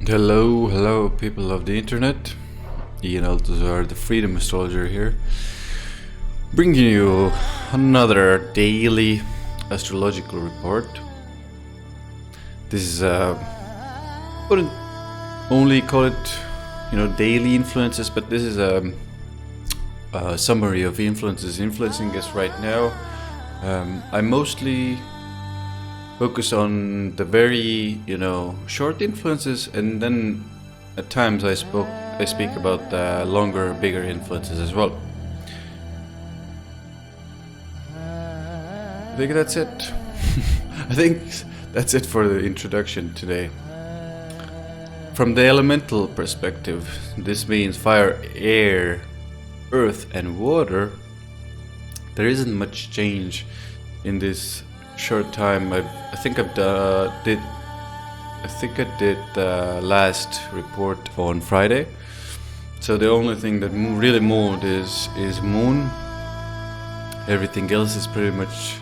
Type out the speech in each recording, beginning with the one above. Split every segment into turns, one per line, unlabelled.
Hello, people of the internet. Ian Altazar, the Freedom Astrologer here, bringing you another daily astrological report. This is wouldn't only call it, daily influences, but this is a summary of influences influencing us right now. I mostly focus on the very, short influences, and then at times I speak about the longer, bigger influences as well. I think that's it. I think that's it for the introduction today. From the elemental perspective, this means fire, air, earth, and water. There isn't much change in this short time. I think I did the last report on Friday. So the only thing that really moved is moon. Everything else is pretty much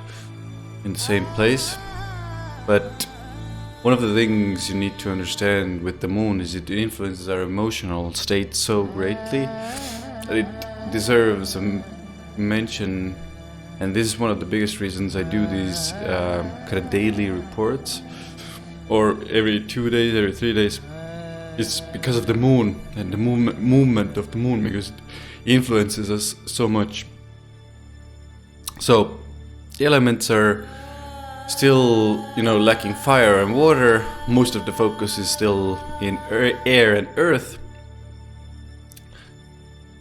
in the same place. But one of the things you need to understand with the moon is it influences our emotional state so greatly that it deserves a mention. And this is one of the biggest reasons I do these kind of daily reports, or every 2 days, every 3 days. It's because of the moon and the movement of the moon, because it influences us so much. So the elements are still, lacking fire and water. Most of the focus is still in air and earth.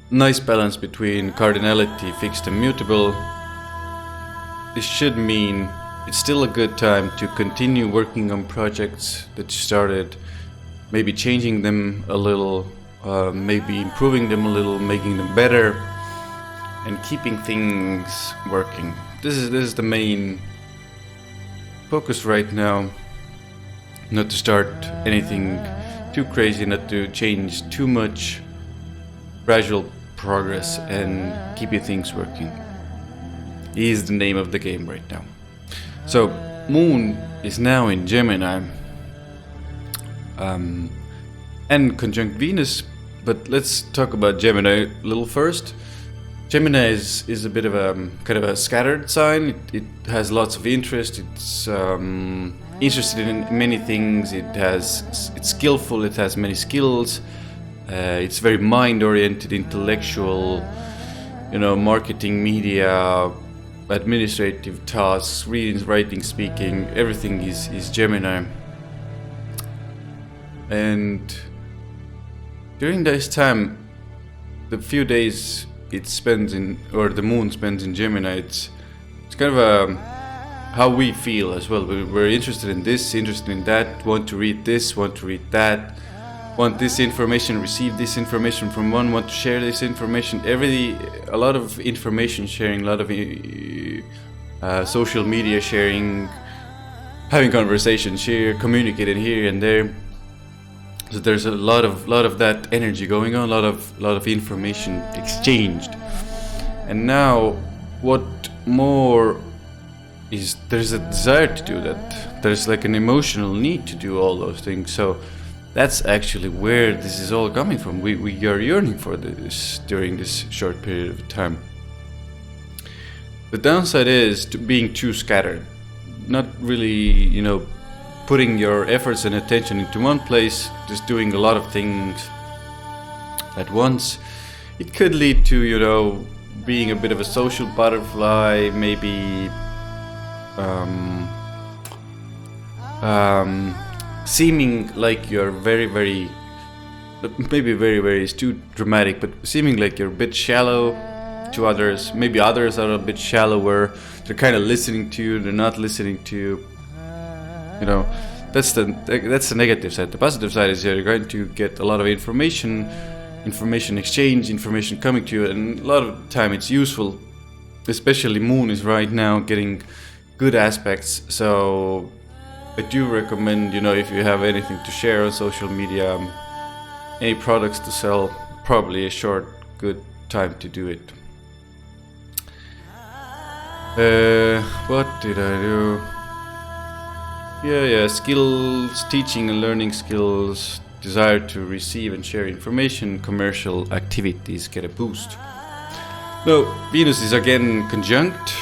Nice balance between cardinality, fixed and mutable. This should mean it's still a good time to continue working on projects that you started, maybe changing them a little, maybe improving them a little, making them better, and keeping things working. This is the main focus right now. Not to start anything too crazy, not to change too much. Gradual progress and keeping things working is the name of the game right now. So moon is now in Gemini and conjunct Venus, but let's talk about Gemini a little first. Gemini is a bit of a kind of a scattered sign. It has lots of interest. It's interested in many things. It's skillful. It has many skills. It's very mind-oriented, intellectual, marketing, media, administrative tasks, reading, writing, speaking. Everything is Gemini. And during this time, the few days the moon spends in Gemini, it's kind of how we feel as well. We're interested in this, interested in that, want to read this, want to read that, want this information, receive this information from one, want to share this information. A lot of information sharing, a lot of social media sharing, having conversations here, communicating here and there. So there's a lot of that energy going on, a lot of information exchanged. And now, what more is there's a desire to do that. There's like an emotional need to do all those things. So that's actually where this is all coming from. We are yearning for this during this short period of time. The downside is being too scattered, not really, putting your efforts and attention into one place, just doing a lot of things at once. It could lead to, being a bit of a social butterfly, maybe seeming like you're very, maybe very is too dramatic, but seeming like you're a bit shallow to others. Maybe others are a bit shallower. They're kind of listening to you, they're not listening to you. That's the negative side. The positive side is you're going to get a lot of information exchange, information coming to you, and a lot of time it's useful. Especially moon is right now getting good aspects, so I do recommend, if you have anything to share on social media, any products to sell, probably a short, good time to do it. What did I do? Yeah, skills, teaching and learning skills, desire to receive and share information, commercial activities get a boost. Now, Venus is again conjunct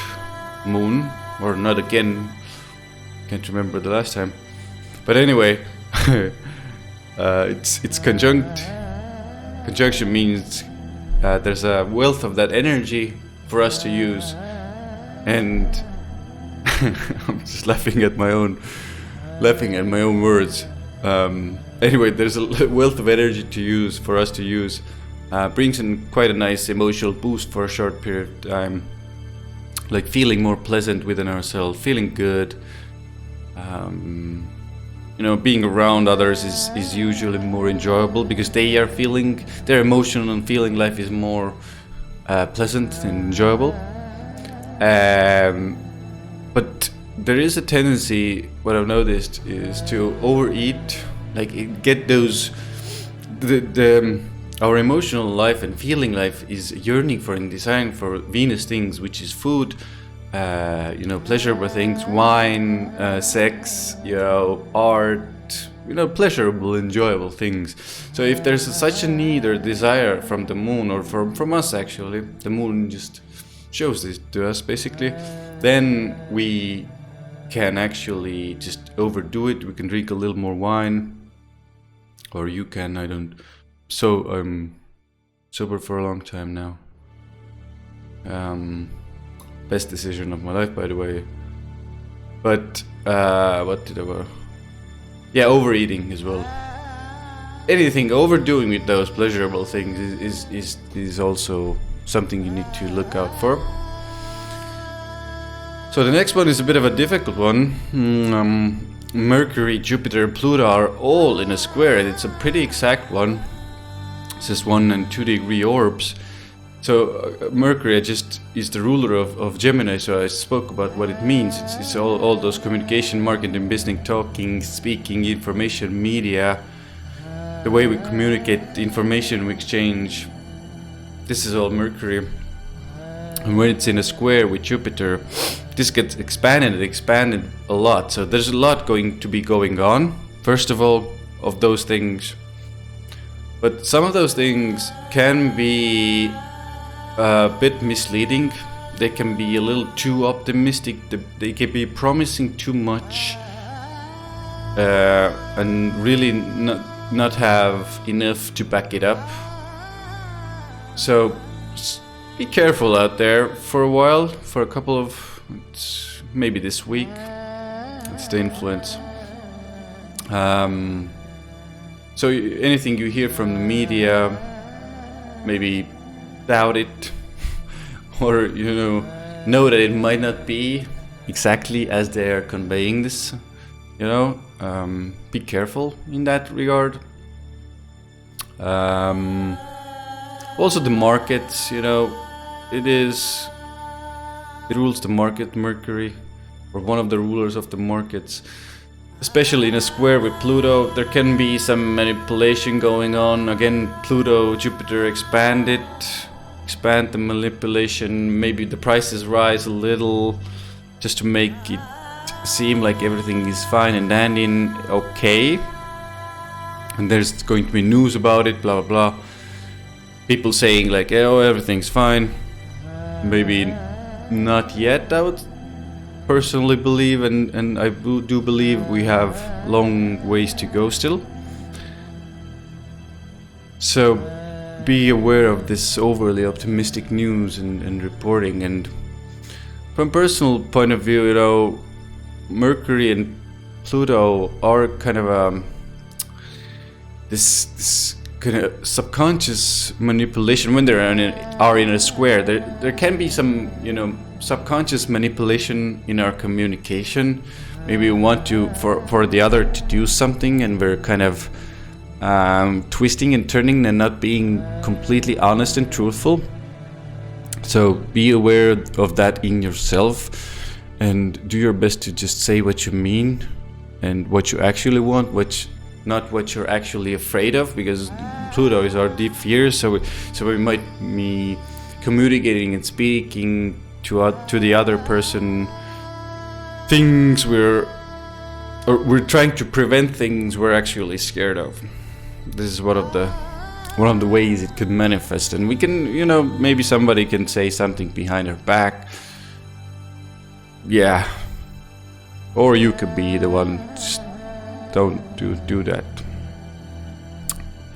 Moon, or not again, can't remember the last time. But anyway, it's conjunct. Conjunction means there's a wealth of that energy for us to use. And I'm just laughing at my own words. Anyway, there's a wealth of energy to use for us to use. Brings in quite a nice emotional boost for a short period of time. Like feeling more pleasant within ourselves, feeling good. Being around others is usually more enjoyable because they are feeling, their emotional and feeling life is more pleasant and enjoyable. But there is a tendency, what I've noticed, is to overeat, like get those, our emotional life and feeling life is yearning for and desiring for Venus things, which is food, pleasurable things, wine, sex, art, pleasurable, enjoyable things. So if there's such a need or desire from the moon, or from us actually, the moon just shows this to us basically, then we can actually just overdo it. We can drink a little more wine, or you can, I'm sober for a long time now. Best decision of my life, by the way. But what did I wear? Yeah, overeating as well. Anything overdoing with those pleasurable things is also something you need to look out for. So the next one is a bit of a difficult one. Mercury, Jupiter, and Pluto are all in a square, and it's a pretty exact one. It's just 1 and 2 degree orbs. So Mercury just is the ruler of Gemini, so I spoke about what it means. It's all those communication, marketing, business, talking, speaking, information, media, the way we communicate, the information we exchange. This is all Mercury. And when it's in a square with Jupiter, this gets expanded a lot. So there's a lot going to be going on, first of all, of those things. But some of those things can be a bit misleading. They can be a little too optimistic. They can be promising too much, and really not have enough to back it up. So be careful out there for a while, for a couple of, maybe this week. It's the influence. So anything you hear from the media, maybe doubt it, or know that it might not be exactly as they are conveying this. Be careful in that regard. Also the markets, it rules the market, Mercury, or one of the rulers of the markets. Especially in a square with Pluto, there can be some manipulation going on. Again, Pluto, Jupiter expand the manipulation. Maybe the prices rise a little, just to make it seem like everything is fine and dandy and okay. And there's going to be news about it, blah blah blah. People saying like, oh, everything's fine. Maybe not yet, I would personally believe, and I do believe we have long ways to go still. So be aware of this overly optimistic news and reporting. And from a personal point of view, Mercury and Pluto are kind of this kind of subconscious manipulation when they are in a square. There can be some subconscious manipulation in our communication. Maybe we want to for the other to do something, and we're kind of twisting and turning and not being completely honest and truthful. So be aware of that in yourself, and do your best to just say what you mean and what you actually want, not what you're actually afraid of, because Pluto is our deep fears. So we might be communicating and speaking to the other person things we're trying to prevent things we're actually scared of. this is one of the ways it could manifest, and we can, maybe somebody can say something behind our back. Yeah. Or you could be the one. Just don't do that.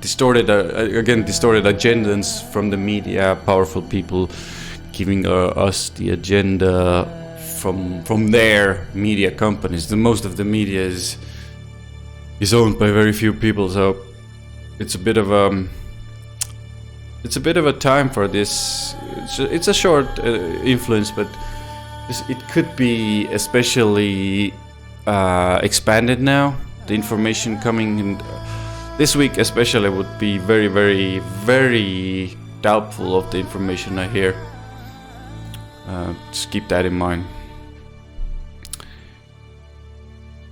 Distorted agendas from the media, powerful people giving us the agenda from their media companies. The most of the media is owned by very few people, so it's a bit of a time for this. It's a short influence, but it could be especially expanded now. The information coming in this week especially would be very, very, very doubtful of the information I hear. Just keep that in mind.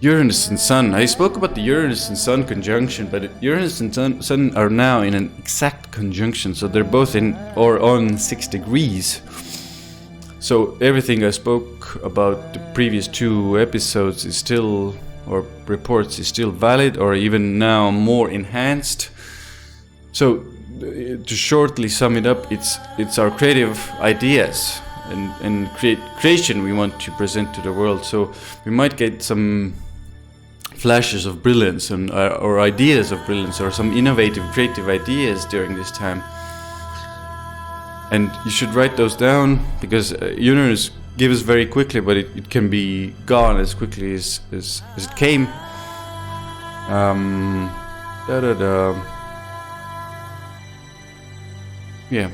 Uranus and Sun. I spoke about the Uranus and Sun conjunction, but Uranus and Sun are now in an exact conjunction, so they're both on 6 degrees. So everything I spoke about the previous 2 episodes is still, or reports, is still valid, or even now more enhanced. So to shortly sum it up, it's our creative ideas and creation we want to present to the world. So we might get some flashes of brilliance or ideas of brilliance, or some innovative creative ideas during this time. And you should write those down, because Uranus gives very quickly, but it can be gone as quickly as it came. Yeah,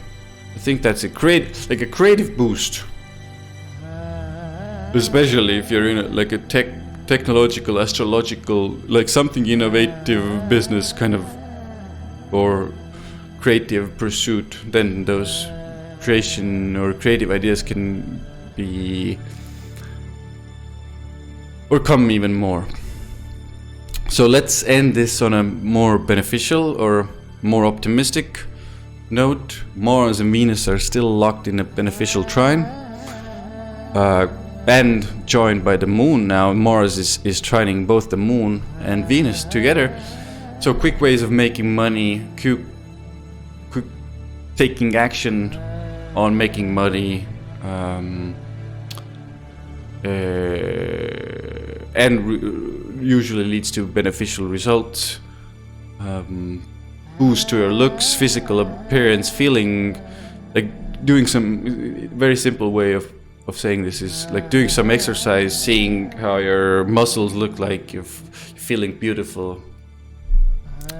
I think that's a creative boost, especially if you're in a technological, astrological, like something innovative business kind of, or creative pursuit. Then those creation or creative ideas can be, or come even more. So let's end this on a more beneficial or more optimistic note. Mars and Venus are still locked in a beneficial trine, and joined by the moon now. Mars is trining both the moon and Venus together. So quick ways of making money, quick taking action on making money, usually leads to beneficial results. Boost to your looks, physical appearance, feeling like doing some very simple way of saying this is like doing some exercise, seeing how your muscles look like, you're feeling beautiful,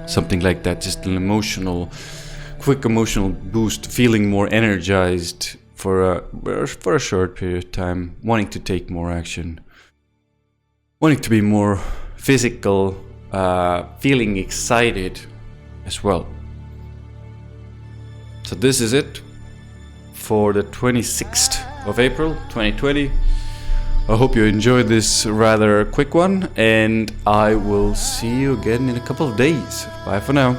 something like that. Just an quick emotional boost, feeling more energized for a short period of time, wanting to take more action, wanting to be more physical, feeling excited as well. So this is it for the 26th of April 2020. I hope you enjoyed this rather quick one, and I will see you again in a couple of days. Bye for now.